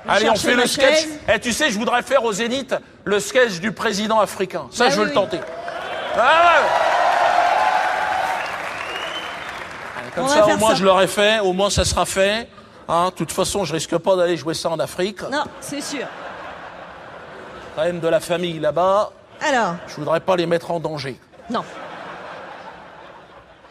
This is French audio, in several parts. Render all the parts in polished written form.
Allez, on fait le sketch. Eh, tu sais, je voudrais faire au Zénith le sketch du président africain. Ça, je veux le tenter. Ah, ouais. Comme ça, au moins, je l'aurais fait. Au moins, ça sera fait. Hein, de toute façon, je risque pas d'aller jouer ça en Afrique. Non, c'est sûr. Quand même de la famille là-bas. Alors. Je voudrais pas les mettre en danger. Non.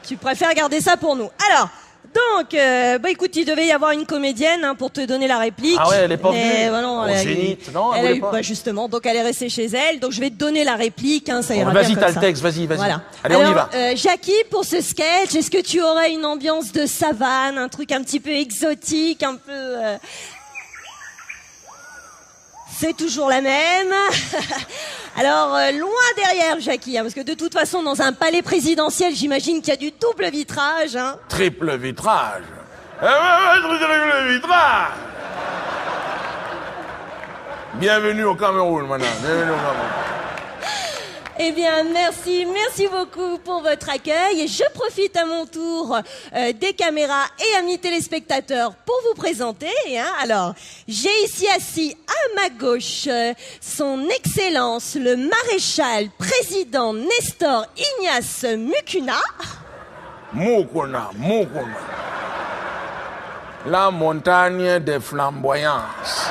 Tu préfères garder ça pour nous. Alors, donc, bah écoute, il devait y avoir une comédienne hein, pour te donner la réplique. Ah ouais, elle est pas venue. Bah non, au Zénith, non, elle a eu, pas. bah justement, donc elle est restée chez elle. Donc je vais te donner la réplique, hein, ça ira bien. Vas-y, comme t'as ça. le texte, vas-y. Voilà. Allez, alors, on y va. Jackie, pour ce sketch, est-ce que tu aurais une ambiance de savane, un truc un petit peu exotique, un peu... C'est toujours la même. Alors, loin derrière, Jackie, hein, parce que de toute façon, dans un palais présidentiel, j'imagine qu'il y a du double vitrage. Hein. Triple vitrage. Triple vitrage. Bienvenue au Cameroun, madame. Bienvenue au Cameroun. Eh bien, merci beaucoup pour votre accueil. Et je profite à mon tour des caméras et amis téléspectateurs pour vous présenter. Hein. Alors, j'ai ici assis à ma gauche son Excellence le maréchal président Nestor Ignace Mukuna. Mukuna. La montagne des flamboyances.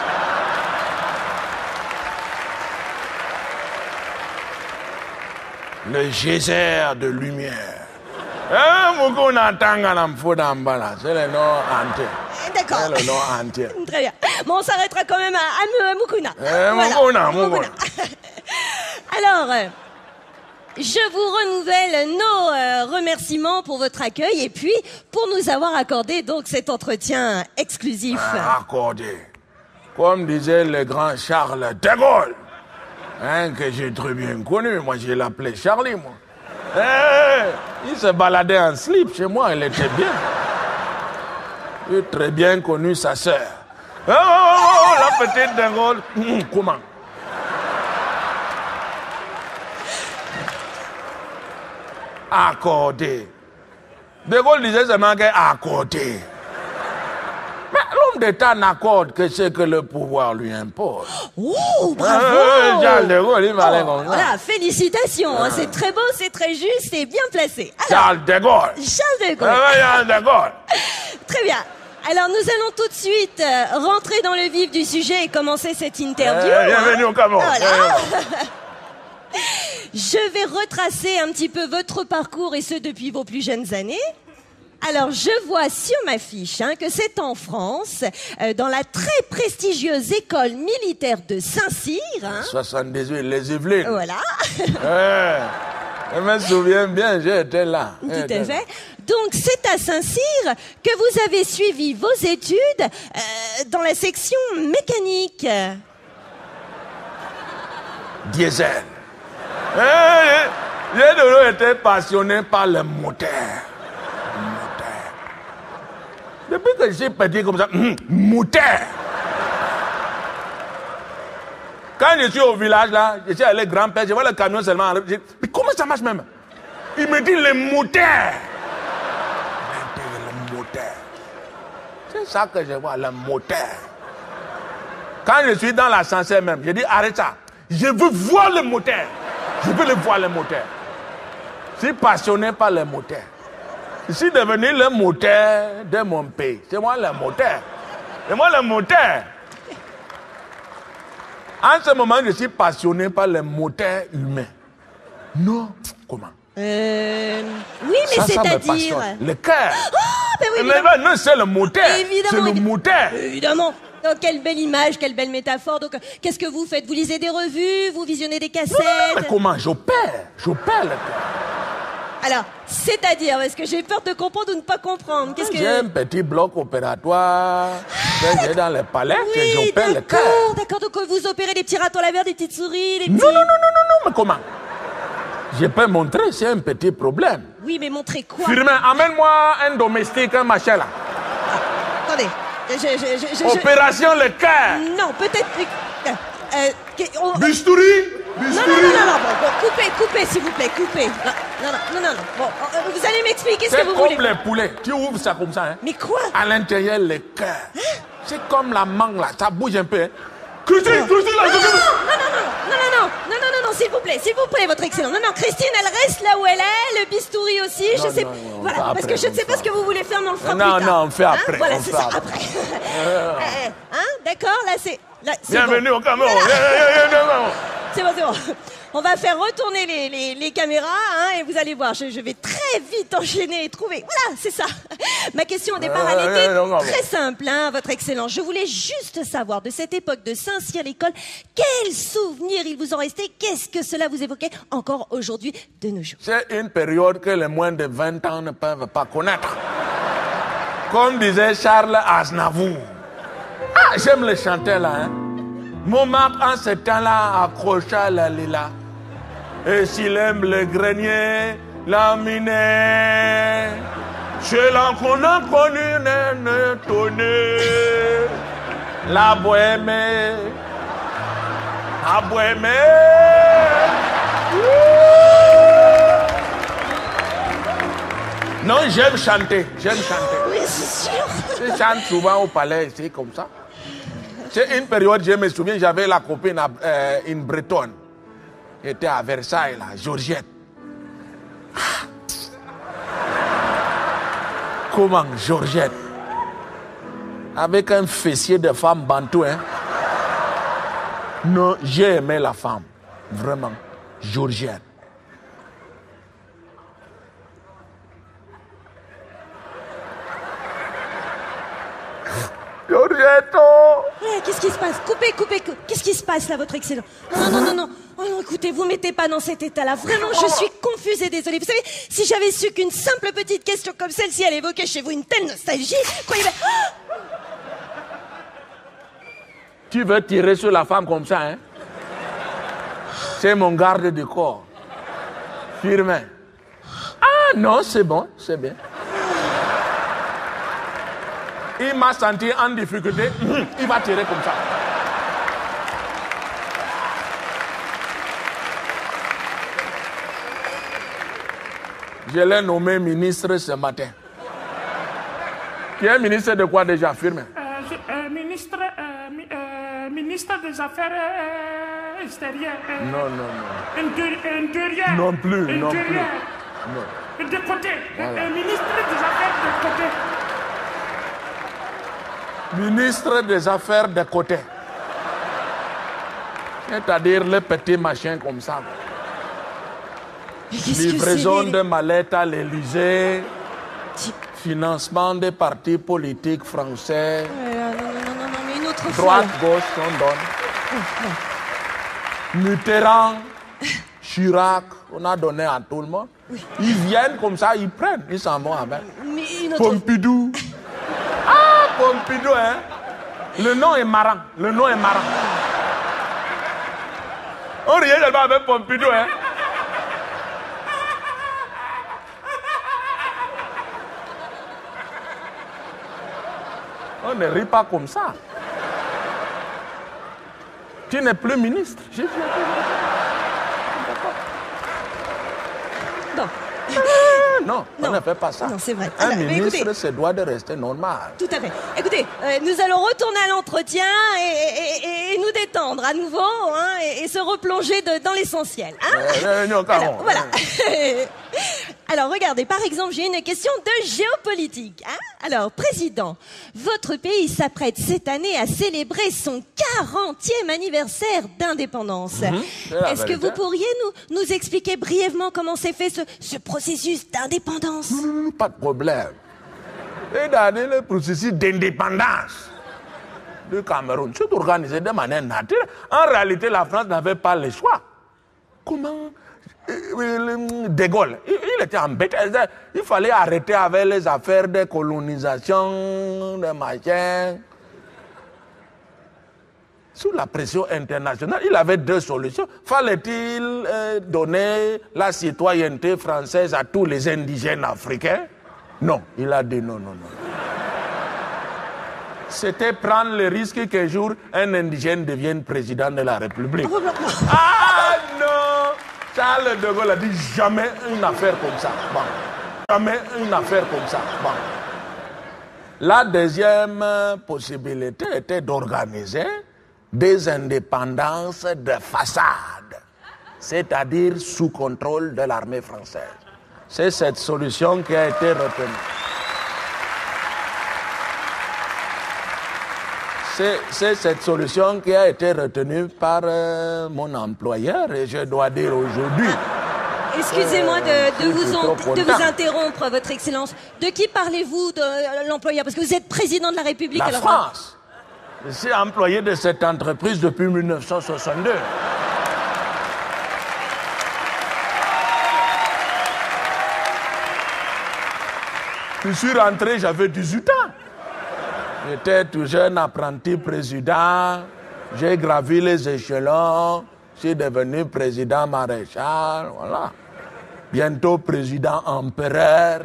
Le geyser de lumière. C'est le nom entier. D'accord. C'est le nom entier. Très bien. Bon, on s'arrêtera quand même à Mukuna. Mukuna. Alors, je vous renouvelle nos remerciements pour votre accueil et puis pour nous avoir accordé donc cet entretien exclusif. Accordé. Comme disait le grand Charles de Gaulle. Hein, que j'ai très bien connu. Moi, je l'appelais Charlie, moi. Il se baladait en slip chez moi, il était bien. J'ai très bien connu sa sœur. La petite de Gaulle. Comment? Accordé. De Gaulle disait seulement qu'accordé. Mais l'homme d'État n'accorde que ce que le pouvoir lui impose. Oh, bravo! Charles de Gaulle, il m'allait comme ça. Voilà, félicitations. Hein, c'est très beau, c'est très juste et bien placé. Alors, Charles de Gaulle. Charles de Gaulle. Charles de Gaulle. Très bien. Alors, nous allons tout de suite rentrer dans le vif du sujet et commencer cette interview. Bienvenue au Cameroun. Voilà. Je vais retracer un petit peu votre parcours et ce depuis vos plus jeunes années. Alors, je vois sur ma fiche hein, que c'est en France, dans la très prestigieuse école militaire de Saint-Cyr. Hein. 78, les Yvelines. Voilà. Je me souviens bien, j'étais là. Tout à fait. Donc, c'est à Saint-Cyr que vous avez suivi vos études dans la section mécanique. Diesel. J'ai toujours été passionné par le moteur. Depuis que j'ai petit comme ça, moteur. Quand je suis au village, là, je suis allé grand-père, je vois le camion seulement. Mais comment ça marche même? Il me dit le moteur. Le moteur. C'est ça que je vois, le moteur. Quand je suis dans l'ascenseur même, je dis arrête ça. Je veux voir le moteur. Je veux le voir le moteur. Je suis passionné par le moteur. Je suis devenu le moteur de mon pays. C'est moi le moteur. C'est moi le moteur. En ce moment, je suis passionné par le moteur humain. Non, comment? Oui, mais c'est-à-dire... Le cœur. Oh, ben oui, mais non, c'est le moteur. Évidemment. C'est le moteur. Évidemment. Donc, quelle belle image, quelle belle métaphore. Donc, qu'est-ce que vous faites? Vous lisez des revues? Vous visionnez des cassettes? Non, mais comment? J'opère le cœur. Alors, c'est-à-dire, parce que j'ai peur de comprendre ou de ne pas comprendre. Qu'est-ce que... J'ai un petit bloc opératoire. J'ai dans le palais, oui, j'opère le cœur. D'accord, donc vous opérez des petits ratons laveurs, des petites souris, des petits... Non, mais comment? Je peux montrer, c'est un petit problème. Oui, mais montrer quoi? Firmin, amène-moi un domestique, un machin là. Attendez, Opération le cœur. Non, peut-être... Bistouri. Non, coupez, s'il vous plaît, coupez. Non. Bon, vous allez m'expliquer ce que vous voulez. C'est comme les poulets. Tu ouvres ça comme ça, hein. Mais quoi? À l'intérieur, le cœur. C'est comme la mangue là, ça bouge un peu. Hein. Christine, non, s'il vous plaît, votre excellence. Non, Christine, elle reste là où elle est, le bistouri aussi, je sais pas. Voilà, parce que je ne sais pas ce que vous voulez faire, mais on le fera plus tard. Non, on fait après. Voilà, c'est ça, après. D'accord, là, c'est... Bienvenue au Cameroun. C'est bon. On va faire retourner les caméras, et vous allez voir, je vais très vite enchaîner et trouver. Voilà, c'est ça. Ma question au départ, elle était très simple, votre excellence. Je voulais juste savoir, de cette époque de Saint-Cyr l'école, quels souvenirs il vous en restait? Qu'est-ce que cela vous évoquait encore aujourd'hui de nos jours? C'est une période que les moins de 20 ans ne peuvent pas connaître. Comme disait Charles Aznavour. Ah, j'aime le chanter là, hein. Montmartre en ce temps-là accrocha la lilas. Et s'il aime le grenier, la minée, chez l'un qu'on a connu, ne tonné, la bohème, la bohème. Non, j'aime chanter. Oui, c'est sûr. Je chante souvent au palais, c'est comme ça. C'est une période, je me souviens, j'avais la copine, une Bretonne, qui était à Versailles, là, Georgette. Comment, Georgette? Avec un fessier de femme bantou, hein? Non, j'ai aimé la femme, vraiment, Georgette. Giorgetto! Qu'est-ce qui se passe? Coupez. Qu'est-ce qui se passe là, votre excellence? Non. Oh non, écoutez, vous mettez pas dans cet état-là. Vraiment, je suis confuse et désolée. Vous savez, si j'avais su qu'une simple petite question comme celle-ci, elle évoquait chez vous une telle nostalgie, croyez-moi... Tu veux tirer sur la femme comme ça, hein? C'est mon garde du corps. Firmin. Ah non, c'est bon, c'est bien. Il m'a senti en difficulté, il va tirer comme ça. Je l'ai nommé ministre ce matin. Tu es ministre de quoi déjà, Firmin? Ministre des Affaires extérieures. Non. Intérieures. Non plus. De côté. Voilà. Ministre des Affaires de côté. Ministre des Affaires de côté. C'est-à-dire le petit machin comme ça. Livraison de mallettes à l'Élysée. Financement des partis politiques français. Non, mais une autre Droite, fois. gauche, on donne. Mitterrand, Chirac, on a donné à tout le monde. Oui. Ils viennent comme ça, ils prennent, ils s'en vont avec. Mais une autre... Pompidou. Ah, Pompidou, hein. Le nom est marrant. On riait tellement avec Pompidou, hein. On ne rit pas comme ça. Tu n'es plus ministre. Non, on ne fait pas ça. Non, c'est vrai. Un Alors, ministre écoutez, se doit de rester normal. tout à fait. Écoutez, nous allons retourner à l'entretien et nous détendre à nouveau et se replonger dans l'essentiel. Alors, voilà. Alors, regardez, par exemple, j'ai une question de géopolitique. Alors, Président, votre pays s'apprête cette année à célébrer son 40e anniversaire d'indépendance. Est-ce que vous pourriez nous expliquer brièvement comment s'est fait ce processus d'indépendance? Pas de problème. Et d'ailleurs, le processus d'indépendance du Cameroun, c'est organisé de manière naturelle. En réalité, la France n'avait pas le choix. Comment? De Gaulle, il était embêté. Il fallait arrêter avec les affaires de colonisation, de machin. Sous la pression internationale, il avait deux solutions. Fallait-il donner la citoyenneté française à tous les indigènes africains? Non, il a dit non. C'était prendre le risque qu'un jour un indigène devienne président de la République. Ah non! Charles de Gaulle a dit jamais une affaire comme ça. Bon. Jamais une affaire comme ça. Bon. La deuxième possibilité était d'organiser des indépendances de façade, c'est-à-dire sous contrôle de l'armée française. C'est cette solution qui a été retenue. C'est cette solution qui a été retenue par mon employeur et je dois dire aujourd'hui... Excusez-moi de vous interrompre, Votre Excellence. De qui parlez-vous, de l'employeur? Parce que vous êtes président de la République. La France. Je suis employé de cette entreprise depuis 1962. Je suis rentré, j'avais 18 ans. J'étais tout jeune apprenti président. J'ai gravi les échelons. Je suis devenu président maréchal. Voilà. Bientôt président empereur.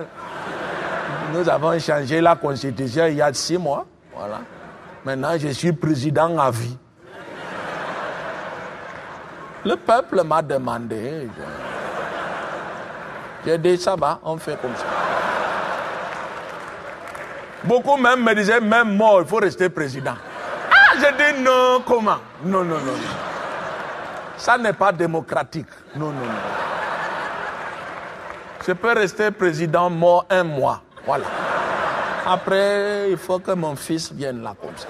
Nous avons changé la constitution il y a 6 mois. Voilà. Maintenant, je suis président à vie. Le peuple m'a demandé. J'ai dit, ça va, on fait comme ça. Beaucoup même me disaient, même mort, il faut rester président. Ah, j'ai dit non, comment? Non, non, non. Ça n'est pas démocratique. Non, non, non. Je peux rester président mort 1 mois. Voilà. Après, il faut que mon fils vienne là comme ça.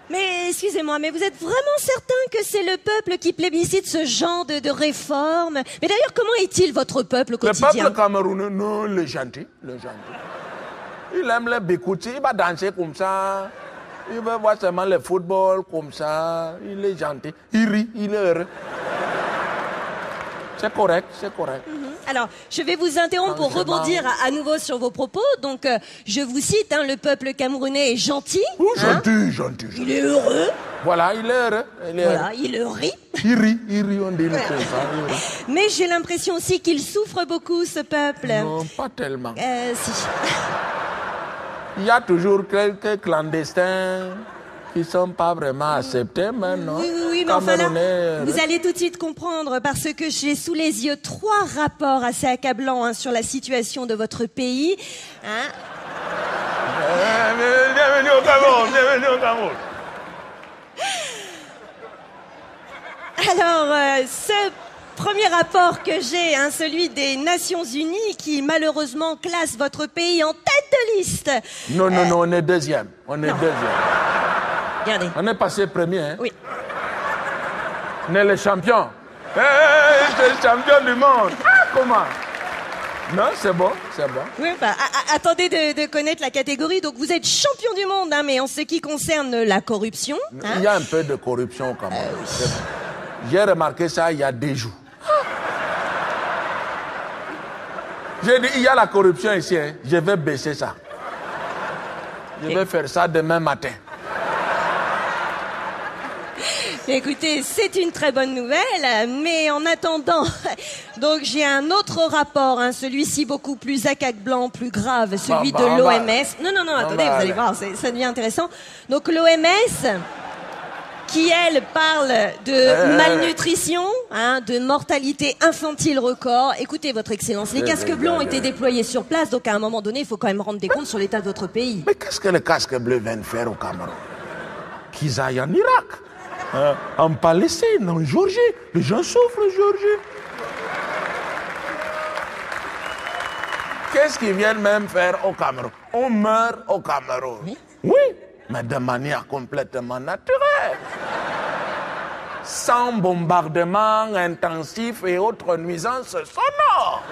Mais excusez-moi, mais vous êtes vraiment certain que c'est le peuple qui plébiscite ce genre de réforme? Mais d'ailleurs, comment est-il votre peuple au quotidien? Le peuple camerounais, non, il est gentil, Il aime les bikoutis, il va danser comme ça. Il veut voir seulement le football comme ça. Il est gentil. Il rit, il est heureux. C'est correct, c'est correct. Alors, je vais vous interrompre pour rebondir à nouveau sur vos propos. Donc, je vous cite, hein, le peuple camerounais est gentil. Oh, gentil, gentil. Il est heureux. Voilà, il est heureux. Il rit. Il rit, on dit ça. Mais j'ai l'impression aussi qu'il souffre beaucoup, ce peuple. Non, pas tellement. Si. Il y a toujours quelques clandestins qui ne sont pas vraiment acceptés, mais non. Oui, mais enfin là, vous allez tout de suite comprendre parce que j'ai sous les yeux 3 rapports assez accablants, hein, sur la situation de votre pays. Hein? Bienvenue au Cameroun, bienvenue au Cameroun. Alors, ce premier rapport que j'ai, hein, celui des Nations Unies, qui malheureusement classe votre pays en tête de liste. Non, on est deuxième. Deuxième. Regardez. On est passé premier, hein? Oui. On est les champions. C'est le champion du monde. Ah, comment? Non, c'est bon, c'est bon. Oui, attendez de connaître la catégorie. Donc, vous êtes champion du monde, hein, mais en ce qui concerne la corruption... Hein? Il y a un peu de corruption quand même. Oui. J'ai remarqué ça il y a 2 jours. J'ai dit, il y a la corruption ici, hein. Je vais baisser ça. Je vais faire ça demain matin. Écoutez, c'est une très bonne nouvelle, mais en attendant, donc j'ai un autre rapport, hein, celui-ci beaucoup plus accablant, plus grave, celui de l'OMS. Non, attendez, vous allez voir, ça devient intéressant. Donc l'OMS, qui elle parle de malnutrition, hein, de mortalité infantile record. Écoutez, Votre Excellence, les casques bleus ont été déployés sur place, donc à un moment donné, il faut quand même rendre des comptes sur l'état de votre pays. Mais qu'est-ce que les casques bleus viennent faire au Cameroun? Qu'ils aillent en Irak, en Palestine, en Géorgie. Les gens souffrent en Géorgie. Qu'est-ce qu'ils viennent même faire au Cameroun? On meurt au Cameroun. Oui, mais de manière complètement naturelle. Sans bombardement intensif et autres nuisances sonores.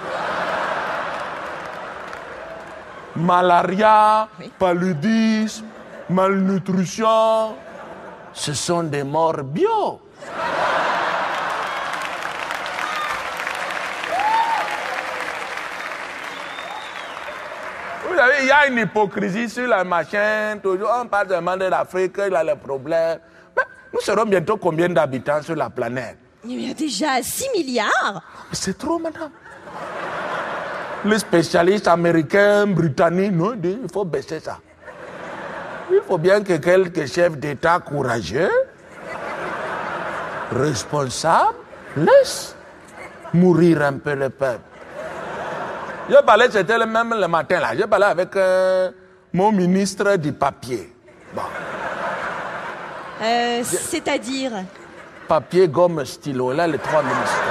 Malaria, paludisme, malnutrition, ce sont des morts bio. Vous savez, il y a une hypocrisie sur la machine. Toujours, on parle seulement de l'Afrique, il y a le problème. Mais nous serons bientôt combien d'habitants sur la planète? Il y a déjà 6 milliards. C'est trop, madame. Les spécialistes américains, britanniques, non, il faut baisser ça. Il faut bien que quelques chefs d'État courageux, responsables, laissent mourir un peu le peuple. Je parlais, c'était le même le matin là, je parlais avec Mon ministre du papier. Bon. C'est-à-dire? Papier, gomme, stylo. Là, les 3 ministères.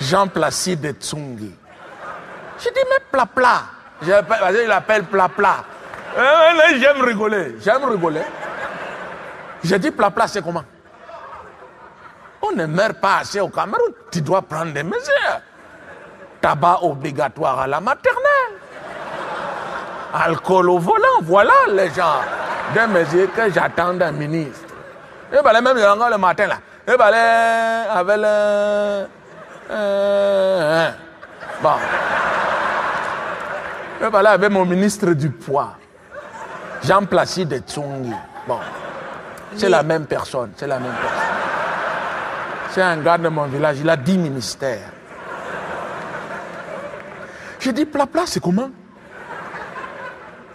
Jean-Placide Tsungi. Je dis, mais Plapla. Il appelle Plapla. J'aime rigoler. J'ai dit, Plapla, c'est comment? On ne meurt pas assez au Cameroun. Tu dois prendre des mesures. Tabac obligatoire à la maternelle. Alcool au volant. Voilà les gens. Des mesures que j'attends d'un ministre. Et bien, même le matin, là. Et bien, avec le... Bon. Et bien, là, avec mon ministre du poids. Jean-Placide Tsungi. Bon. C'est la même personne. C'est la même personne. C'est un gars de mon village. Il a 10 ministères. J'ai dit, Plapla, c'est comment?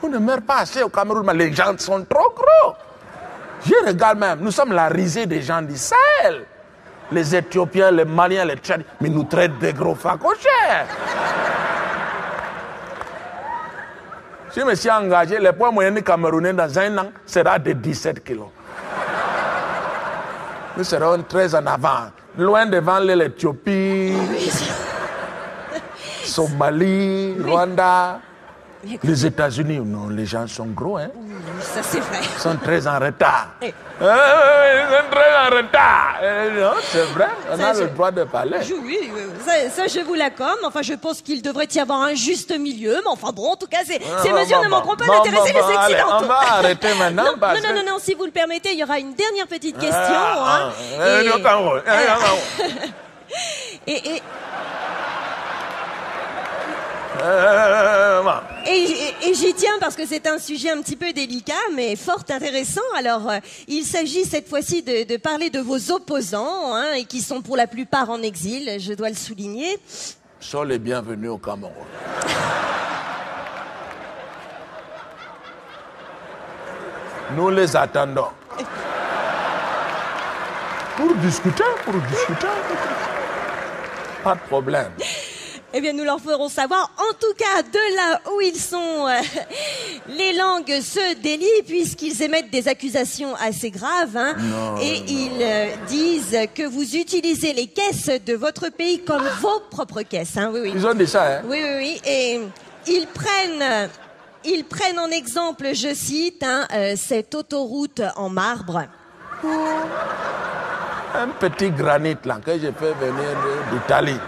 On ne meurt pas assez au Cameroun, mais les gens sont trop gros. Je regarde même, nous sommes la risée des gens du Sahel. Les Éthiopiens, les Maliens, les Tchadiens, mais nous traitent de gros facochères. Si je me suis engagé, le poids moyen du Camerounais dans un an sera de 17 kilos. Nous serons très en avant, loin devant l'Éthiopie, Somalie, Rwanda, les États-Unis. Non, les gens sont gros, hein. Ça, c'est vrai. Ils sont très en retard. Ils sont très en retard. Non, c'est vrai, on a le droit de parler. Oui, ça, je vous l'accorde. Enfin, je pense qu'il devrait y avoir un juste milieu. Mais enfin bon, en tout cas, ces mesures ne manqueront pas d'intéresser les Occidentaux. On va arrêter maintenant. Non, si vous le permettez, il y aura une dernière petite question. Et j'y tiens parce que c'est un sujet un petit peu délicat, mais fort intéressant. Alors, il s'agit cette fois-ci de parler de vos opposants, hein, et qui sont pour la plupart en exil, je dois le souligner. Sont les bienvenus au Cameroun. Nous les attendons. Pour discuter. Pas de problème. Eh bien, nous leur ferons savoir. En tout cas, de là où ils sont, les langues se délient puisqu'ils émettent des accusations assez graves. Hein, ils disent que vous utilisez les caisses de votre pays comme vos propres caisses. Hein, oui. Ils ont dit ça, hein? Oui. Et ils prennent en exemple, je cite, cette autoroute en marbre. Un petit granit là que j'ai fait venir d'Italie.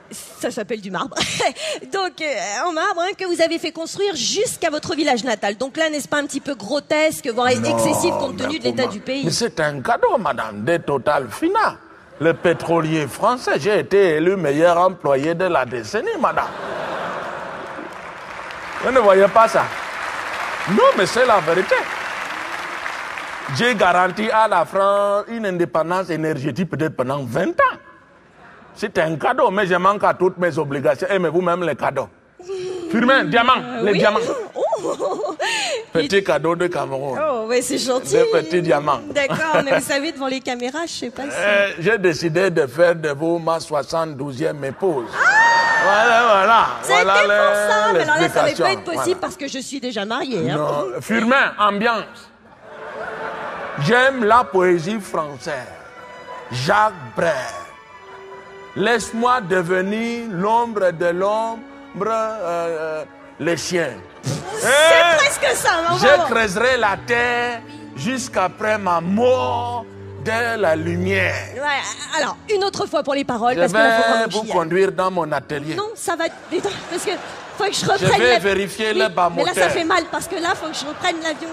Ça s'appelle du marbre. Donc, en marbre, hein, que vous avez fait construire jusqu'à votre village natal. Donc là, n'est-ce pas un petit peu grotesque, voire excessif compte tenu de l'état du pays? Mais c'est un cadeau, madame, de Total Fina. Le pétrolier français, j'ai été élu meilleur employé de la décennie, madame. Vous ne voyez pas ça? Non, mais c'est la vérité. J'ai garanti à la France une indépendance énergétique peut-être pendant 20 ans. C'est un cadeau, mais je manque à toutes mes obligations. Aimez-vous même les cadeaux? Firmin, diamant, les diamants. Petit cadeau de Cameroun. Oh, oui, c'est gentil. Des petits diamants. D'accord, mais vous savez, devant les caméras, je sais pas si... J'ai décidé de faire de vous ma 72e épouse. Voilà. C'était pour ça, mais alors là, ça ne va pas être possible, voilà. Parce que je suis déjà mariée. Hein. Non, Firmin, ambiance. J'aime la poésie française. Jacques Brel. Laisse-moi devenir l'ombre de l'ombre, les chiens. C'est presque ça, maman. Je creuserai la terre jusqu'après ma mort de la lumière. Ouais, alors, une autre fois pour les paroles, Je parce que là, faut vais vraiment vous conduire dans mon atelier. Non, ça va... Parce que faut que je reprenne... Je vais vérifier le bas mais moteur. là, ça fait mal, parce que là, faut que je reprenne l'avion.